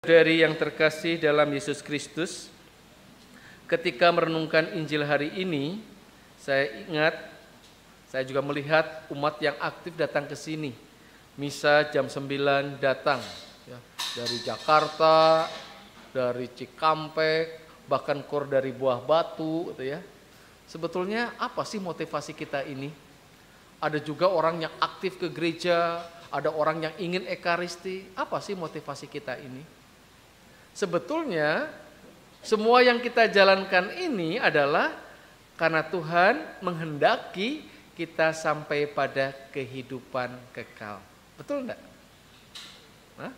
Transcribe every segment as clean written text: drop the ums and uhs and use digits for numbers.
Saudari yang terkasih dalam Yesus Kristus, ketika merenungkan Injil hari ini, saya juga melihat umat yang aktif datang ke sini. Misa jam 9 datang, ya, dari Jakarta, dari Cikampek, bahkan KOR dari Buah Batu, gitu ya. Sebetulnya apa sih motivasi kita ini? Ada juga orang yang aktif ke gereja, ada orang yang ingin ekaristi. Apa sih motivasi kita ini? Sebetulnya semua yang kita jalankan ini adalah karena Tuhan menghendaki kita sampai pada kehidupan kekal. Betul enggak? Hah?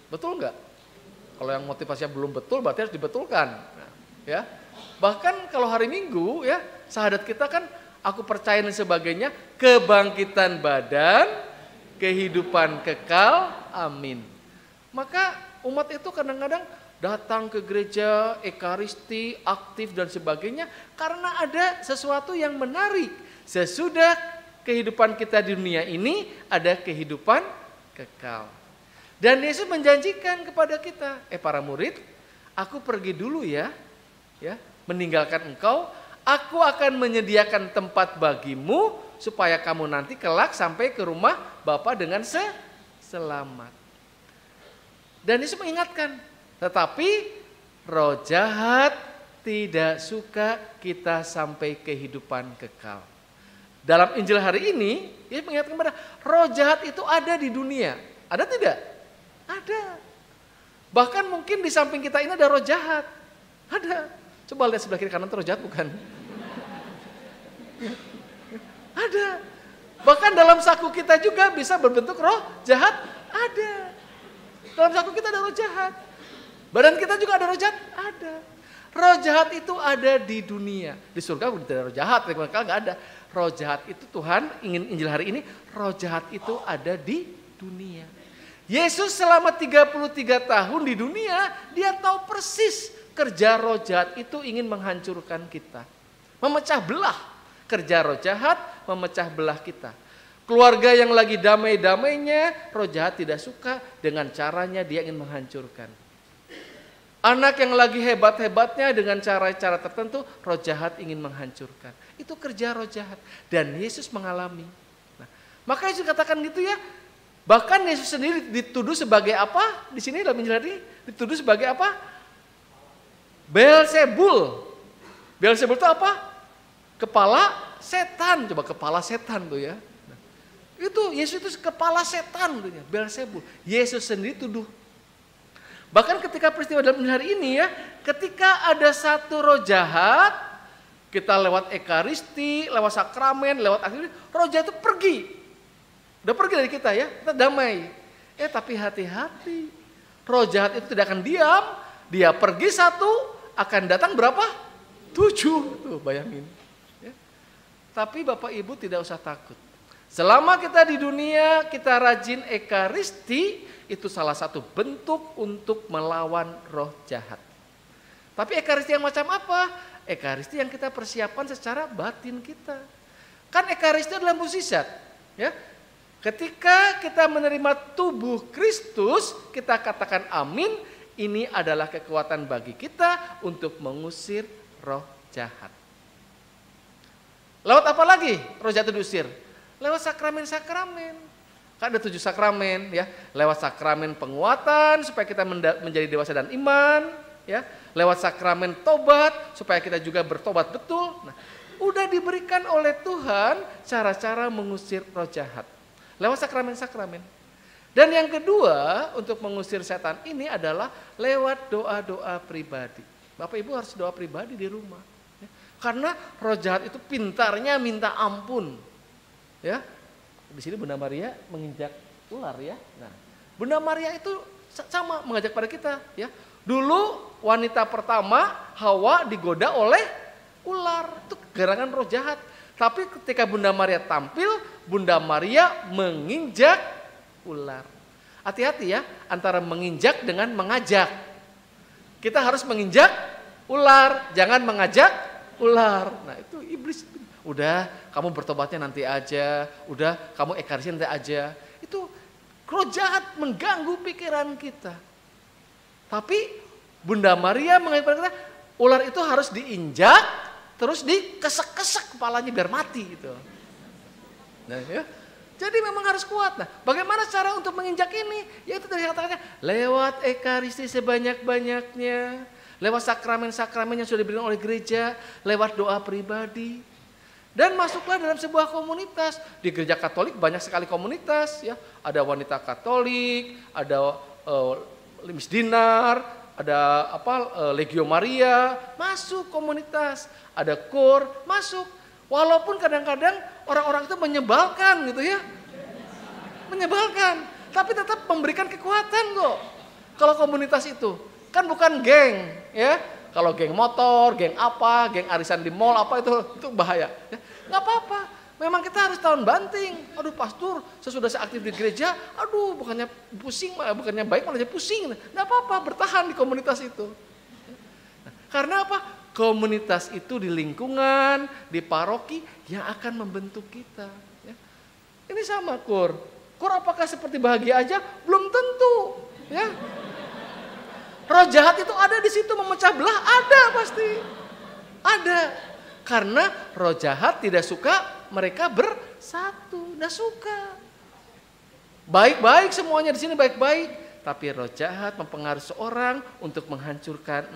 Betul enggak? Kalau yang motivasinya belum betul berarti harus dibetulkan. Nah, ya. Bahkan kalau hari Minggu ya, syahadat kita kan aku percaya dan sebagainya, kebangkitan badan, kehidupan kekal, amin. Maka umat itu kadang-kadang datang ke gereja, ekaristi, aktif dan sebagainya karena ada sesuatu yang menarik. Sesudah kehidupan kita di dunia ini ada kehidupan kekal. Dan Yesus menjanjikan kepada kita, para murid, aku pergi dulu ya, meninggalkan engkau, aku akan menyediakan tempat bagimu supaya kamu nanti kelak sampai ke rumah Bapa dengan selamat. Dan Yesus mengingatkan, tetapi roh jahat tidak suka kita sampai kehidupan kekal. Dalam Injil hari ini, Yesus mengingatkan kepada roh jahat itu ada di dunia. Ada tidak? Ada. Bahkan mungkin di samping kita ini ada roh jahat. Ada. Coba lihat sebelah kiri kanan, roh jahat bukan? Ada. Bahkan dalam saku kita juga bisa berbentuk roh jahat. Ada. Dalam saku kita ada roh jahat. Badan kita juga ada roh jahat. Ada. Roh jahat itu ada di dunia. Di surga tidak ada roh jahat. Di neraka nggak ada. Roh jahat itu Tuhan ingin Injil hari ini. Roh jahat itu ada di dunia. Yesus selama 33 tahun di dunia. Dia tahu persis kerja roh jahat itu ingin menghancurkan kita. Memecah belah. Kerja roh jahat memecah belah kita. Keluarga yang lagi damai-damainya, roh jahat tidak suka, dengan caranya dia ingin menghancurkan. Anak yang lagi hebat-hebatnya dengan cara-cara tertentu, roh jahat ingin menghancurkan. Itu kerja roh jahat. Dan Yesus mengalami. Nah, maka Yesus katakan gitu ya, bahkan Yesus sendiri dituduh sebagai apa? Di sini dalam Injil ini dituduh sebagai apa? Beelzebul. Beelzebul itu apa? Kepala setan. Coba kepala setan tuh ya. Itu Yesus itu kepala setan, Beelzebul. Yesus sendiri tuduh. Bahkan ketika peristiwa dalam hari ini ya, ketika ada satu roh jahat, kita lewat ekaristi, lewat sakramen, lewat aktivitas, roh jahat itu pergi. Udah pergi dari kita ya, kita damai. Tapi hati-hati. Roh jahat itu tidak akan diam, dia pergi satu, akan datang berapa? 7. Tuh bayangin. Ya. Tapi Bapak Ibu tidak usah takut. Selama kita di dunia, kita rajin ekaristi, itu salah satu bentuk untuk melawan roh jahat. Tapi ekaristi yang macam apa? Ekaristi yang kita persiapkan secara batin kita. Kan ekaristi adalah mukjizat. Ya. Ketika kita menerima tubuh Kristus, kita katakan amin, ini adalah kekuatan bagi kita untuk mengusir roh jahat. Lewat apa lagi roh jahat itu diusir? Lewat sakramen-sakramen. Kan ada 7 sakramen ya. Lewat sakramen penguatan supaya kita menjadi dewasa dan iman, ya. Lewat sakramen tobat supaya kita juga bertobat betul. Nah, udah diberikan oleh Tuhan cara-cara mengusir roh jahat. Lewat sakramen-sakramen. Dan yang kedua untuk mengusir setan ini adalah lewat doa-doa pribadi. Bapak Ibu harus doa pribadi di rumah. Ya. Karena roh jahat itu pintarnya minta ampun. Ya, di sini Bunda Maria menginjak ular ya. Nah, Bunda Maria itu sama mengajak pada kita ya. Dulu wanita pertama Hawa digoda oleh ular, itu gerangan roh jahat. Tapi ketika Bunda Maria tampil, Bunda Maria menginjak ular. Hati-hati ya antara menginjak dengan mengajak. Kita harus menginjak ular, jangan mengajak ular. Nah, itu iblis. Udah, kamu bertobatnya nanti aja. Udah, kamu ekaristi nanti aja. Itu roh jahat mengganggu pikiran kita. Tapi Bunda Maria mengajarkan kita, ular itu harus diinjak, terus dikesek-kesek kepalanya biar mati gitu. Nah, ya. Jadi memang harus kuat. Nah, bagaimana cara untuk menginjak ini? Yaitu dari kata-katanya, lewat ekaristi sebanyak-banyaknya, lewat sakramen-sakramen yang sudah diberikan oleh gereja, lewat doa pribadi. Dan masuklah dalam sebuah komunitas. Di gereja Katolik banyak sekali komunitas, ya. Ada wanita Katolik, ada Limis Dinar, ada Legio Maria, masuk komunitas. Ada kur, masuk. Walaupun kadang-kadang orang-orang itu menyebalkan gitu ya. Menyebalkan, tapi tetap memberikan kekuatan kok. Kalau komunitas itu kan bukan geng, ya. Kalau geng motor, geng apa, geng arisan di mall apa itu bahaya. Ya. Nggak apa-apa. Memang kita harus tahun banting. Aduh pastor, sesudah saya aktif di gereja, aduh bukannya pusing, bukannya baik malah jadi pusing. Nggak apa-apa, bertahan di komunitas itu. Nah, karena apa? Komunitas itu di lingkungan, di paroki yang akan membentuk kita. Ya. Ini sama kur. Kur apakah seperti bahagia aja? Belum tentu. Ya. Roh jahat itu ada di situ memecah belah, ada pasti. Ada. Karena roh jahat tidak suka mereka bersatu, tidak suka. Baik-baik semuanya di sini baik-baik. Tapi roh jahat mempengaruhi seorang untuk menghancurkan.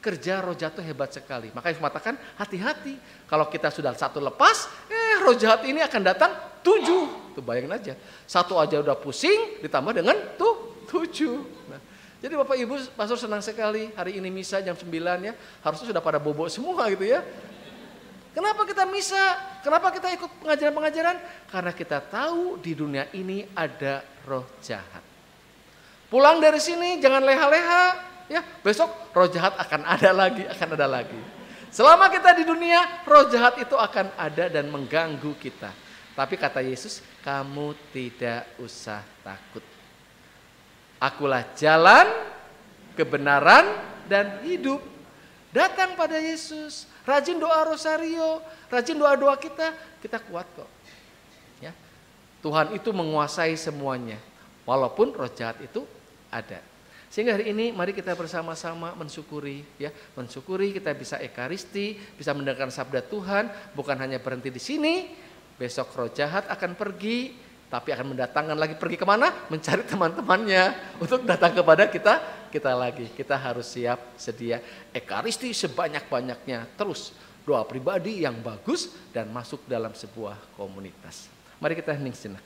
Kerja roh jahat itu hebat sekali. Makanya saya mengatakan hati-hati. Kalau kita sudah satu lepas, roh jahat ini akan datang 7. Tuh bayangin aja. Satu aja udah pusing, ditambah dengan 7. Nah, jadi Bapak Ibu, pastor senang sekali hari ini misa jam 9 ya. Harusnya sudah pada bobo semua gitu ya. Kenapa kita misa? Kenapa kita ikut pengajaran-pengajaran? Karena kita tahu di dunia ini ada roh jahat. Pulang dari sini jangan leha-leha. Ya, besok roh jahat akan ada lagi. Selama kita di dunia, roh jahat itu akan ada dan mengganggu kita. Tapi kata Yesus, kamu tidak usah takut. Akulah jalan, kebenaran, dan hidup. Datang pada Yesus, rajin doa rosario, rajin doa-doa kita kuat kok. Ya. Tuhan itu menguasai semuanya, walaupun roh jahat itu ada. Sehingga hari ini mari kita bersama-sama mensyukuri, ya, mensyukuri kita bisa ekaristi, bisa mendengarkan sabda Tuhan, bukan hanya berhenti di sini. Besok roh jahat akan pergi, tapi akan mendatangkan lagi, pergi kemana? Mencari teman-temannya untuk datang kepada kita lagi. Kita harus siap sedia ekaristi sebanyak-banyaknya, terus doa pribadi yang bagus dan masuk dalam sebuah komunitas. Mari kita hening sejenak.